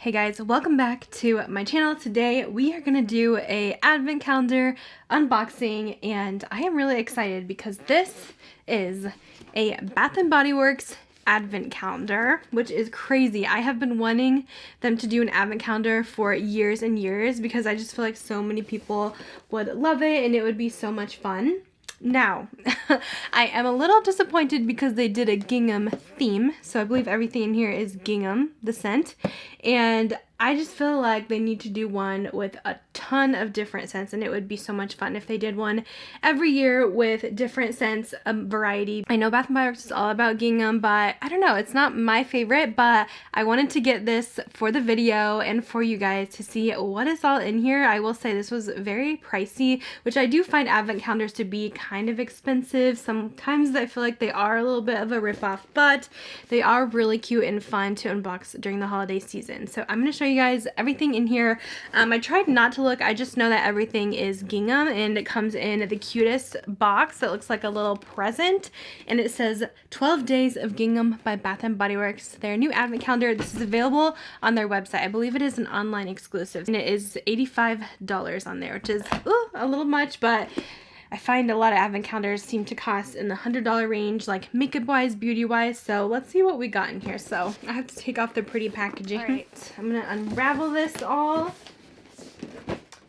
Hey guys, welcome back to my channel. Today we are gonna do a advent calendar unboxing, and I am really excited because this is a Bath & Body Works advent calendar, which is crazy. I have been wanting them to do an advent calendar for years and years because I just feel like so many people would love it and it would be so much fun. Now, I am a little disappointed because they did a gingham theme, so I believe everything in here is gingham, the scent, and I just feel like they need to do one with a ton of different scents, and it would be so much fun if they did one every year with different scents, variety. I know Bath & Body Works is all about gingham, but I don't know, it's not my favorite, but I wanted to get this for the video and for you guys to see what is all in here. I will say this was very pricey, which I do find advent calendars to be kind of expensive. Sometimes I feel like they are a little bit of a ripoff, but they are really cute and fun to unbox during the holiday season. So I'm going to show you guys everything in here. I tried not to look. I just know that everything is gingham, and it comes in the cutest box that looks like a little present, and it says 12 Days of Gingham by Bath & Body Works. Their new advent calendar. This is available on their website. I believe it is an online exclusive, and it is $85 on there, which is a little much, but I find a lot of advent calendars seem to cost in the $100 range, like makeup-wise, beauty-wise. So let's see what we got in here. So I have to take off the pretty packaging. All right, I'm gonna unravel this all,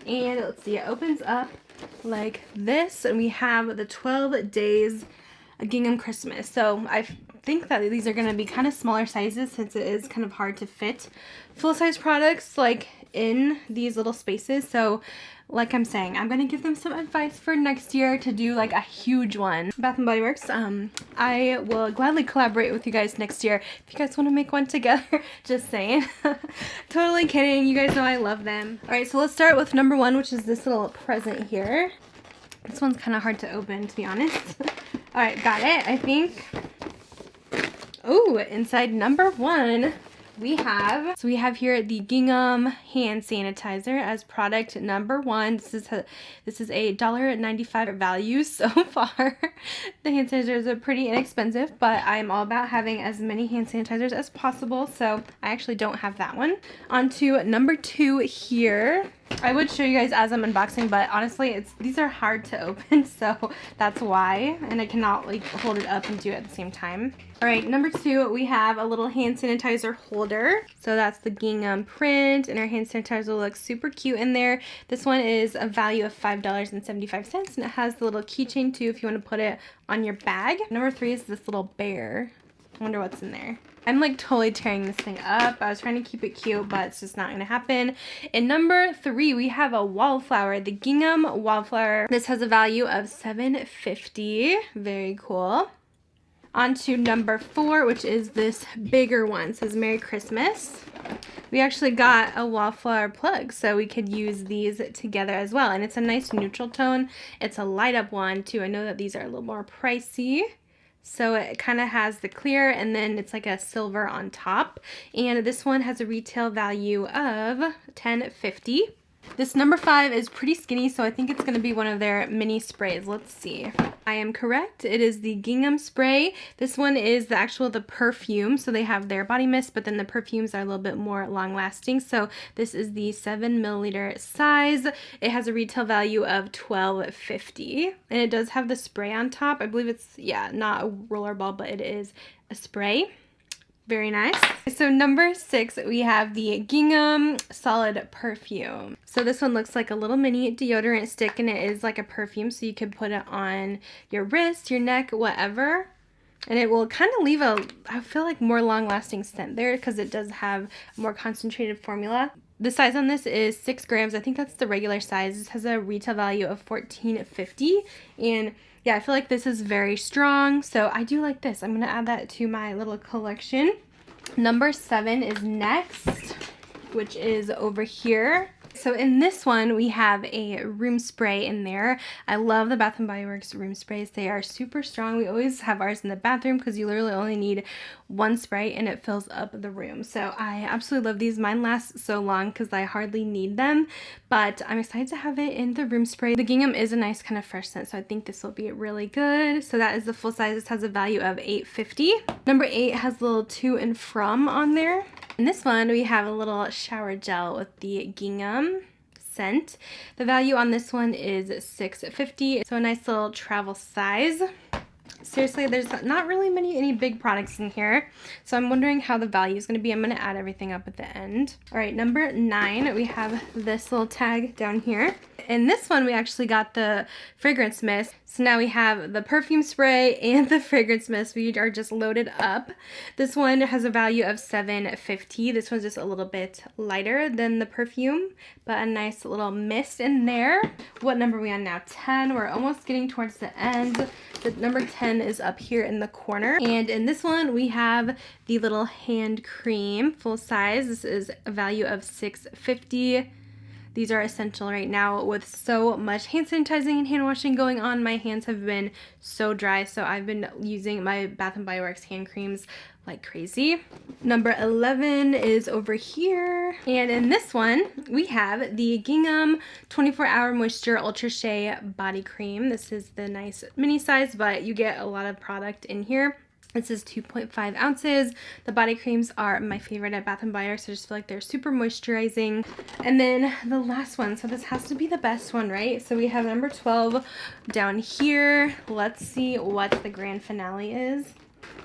and let's see. It opens up like this, and we have the 12 Days of Gingham Christmas. So I think that these are gonna be kind of smaller sizes since it is kind of hard to fit full-size products like in these little spaces. So like I'm saying, I'm going to give them some advice for next year to do like a huge one. Bath & Body Works, I will gladly collaborate with you guys next year if you guys want to make one together. Just saying. Totally kidding. You guys know I love them. Alright, so let's start with number one, which is this little present here. This one's kind of hard to open, to be honest. Alright, got it, I think. Oh, inside number one, we have here the Gingham hand sanitizer as product number one. This is a $1.95 value so far. The hand sanitizers are pretty inexpensive, but I'm all about having as many hand sanitizers as possible, so I actually don't have that one. On to number two here. I would show you guys as I'm unboxing, but honestly, these are hard to open, so that's why, and I cannot like hold it up and do it at the same time. All right, number two, we have a little hand sanitizer holder. So that's the gingham print, and our hand sanitizer looks super cute in there. This one is a value of $5.75, and it has the little keychain too if you want to put it on your bag. Number three is this little bear. I wonder what's in there. I'm like totally tearing this thing up. I was trying to keep it cute, but it's just not going to happen. In number three, we have a wallflower, the gingham wallflower. This has a value of $7.50. Very cool. On to number four, which is this bigger one. It says Merry Christmas. We actually got a wallflower plug, so we could use these together as well. And it's a nice neutral tone. It's a light up one too. I know that these are a little more pricey. So it kind of has the clear, and then it's like a silver on top. And this one has a retail value of $10.50. This number five is pretty skinny, so I think it's going to be one of their mini sprays. Let's see. I am correct. It is the gingham spray. This one is the perfume. So they have their body mist, but then the perfumes are a little bit more long lasting. So this is the 7 milliliter size. It has a retail value of $12.50. And it does have the spray on top. I believe it's, yeah, not a roller ball, but it is a spray. Very nice. So number six, we have the Gingham Solid Perfume. So this one looks like a little mini deodorant stick, and it is like a perfume, so you could put it on your wrist, your neck, whatever. And it will kind of leave I feel like more long-lasting scent there because it does have a more concentrated formula. The size on this is 6 grams. I think that's the regular size. This has a retail value of $14.50. And yeah, I feel like this is very strong, so I do like this. I'm going to add that to my little collection. Number seven is next, which is over here. So in this one, we have a room spray in there. I love the Bath & Body Works room sprays. They are super strong. We always have ours in the bathroom because you literally only need one spray and it fills up the room. So I absolutely love these. Mine last so long because I hardly need them, but I'm excited to have it in the room spray. The Gingham is a nice kind of fresh scent, so I think this will be really good. So that is the full size. This has a value of $8.50. Number 8 has a little to and from on there. In this one, we have a little shower gel with the Gingham scent. The value on this one is $6.50. So a nice little travel size. Seriously, there's not really any big products in here, so I'm wondering how the value is going to be. I'm going to add everything up at the end. All right, number 9, we have this little tag down here. In this one, we actually got the fragrance mist. So now we have the perfume spray and the fragrance mist. We are just loaded up. This one has a value of $7.50. This one's just a little bit lighter than the perfume, but a nice little mist in there. What number are we on now? 10. We're almost getting towards the end. The number 10 is up here in the corner. And in this one, we have the little hand cream, full size. This is a value of $6.50. These are essential right now with so much hand sanitizing and hand washing going on. My hands have been so dry, so I've been using my Bath & Body Works hand creams like crazy. Number 11 is over here. And in this one, we have the Gingham 24-Hour Moisture Ultra Shea Body Cream. This is the nice mini size, but you get a lot of product in here. This is 2.5 ounces. The body creams are my favorite at Bath & Body Works. I just feel like they're super moisturizing. And then the last one, so this has to be the best one, right? So we have number 12 down here. Let's see what the grand finale is.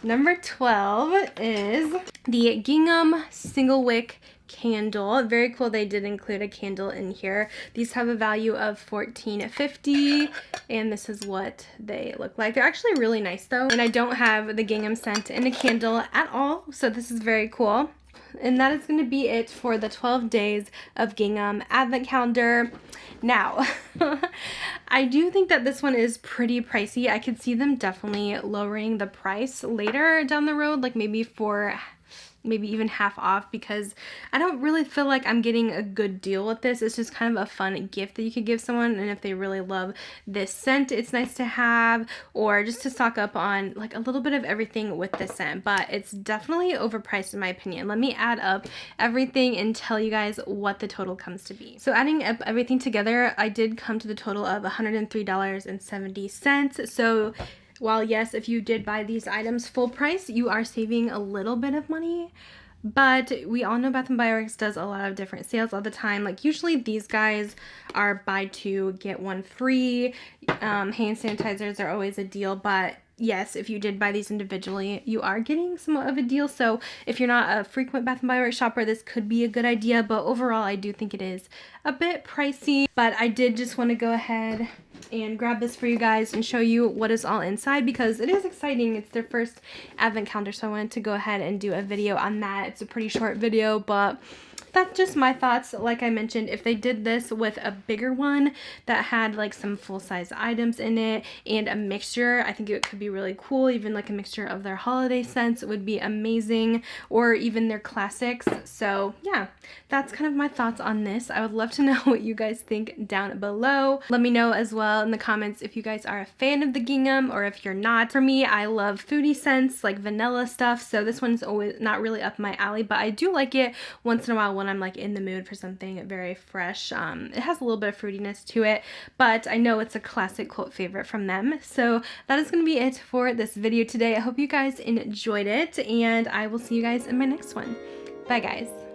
Number 12 is the Gingham Single Wick Candle. Very cool, they did include a candle in here. These have a value of $14.50, and this is what they look like. They're actually really nice though, and I don't have the Gingham scent in a candle at all, so this is very cool. And that is going to be it for the 12 days of Gingham Advent Calendar. Now, I do think that this one is pretty pricey. I could see them definitely lowering the price later down the road, like maybe even half off, because I don't really feel like I'm getting a good deal with this. It's just kind of a fun gift that you could give someone, and if they really love this scent, it's nice to have, or just to stock up on like a little bit of everything with this scent. But it's definitely overpriced in my opinion. Let me add up everything and tell you guys what the total comes to be. So adding up everything together, I did come to the total of $103.70. So while yes, if you did buy these items full price, you are saving a little bit of money, but we all know Bath & Body Works does a lot of different sales all the time. Like usually these guys are buy two, get one free. Hand sanitizers are always a deal, but yes, if you did buy these individually, you are getting somewhat of a deal. So if you're not a frequent Bath & Body Works shopper, this could be a good idea, but overall I do think it is a bit pricey. But I did just want to go ahead and grab this for you guys and show you what is all inside, because it is exciting. It's their first advent calendar, so I wanted to go ahead and do a video on that. It's a pretty short video, but that's just my thoughts. Like I mentioned, if they did this with a bigger one that had like some full-size items in it and a mixture, I think it could be really cool. Even like a mixture of their holiday scents would be amazing, or even their classics. So yeah, that's kind of my thoughts on this. I would love to know what you guys think down below. Let me know as well in the comments if you guys are a fan of the Gingham or if you're not. For me, I love foodie scents like vanilla stuff, so this one's always not really up my alley, but I do like it once in a while when I'm like in the mood for something very fresh. It has a little bit of fruitiness to it, but I know it's a classic cult favorite from them. So that is going to be it for this video today. I hope you guys enjoyed it, and I will see you guys in my next one. Bye guys.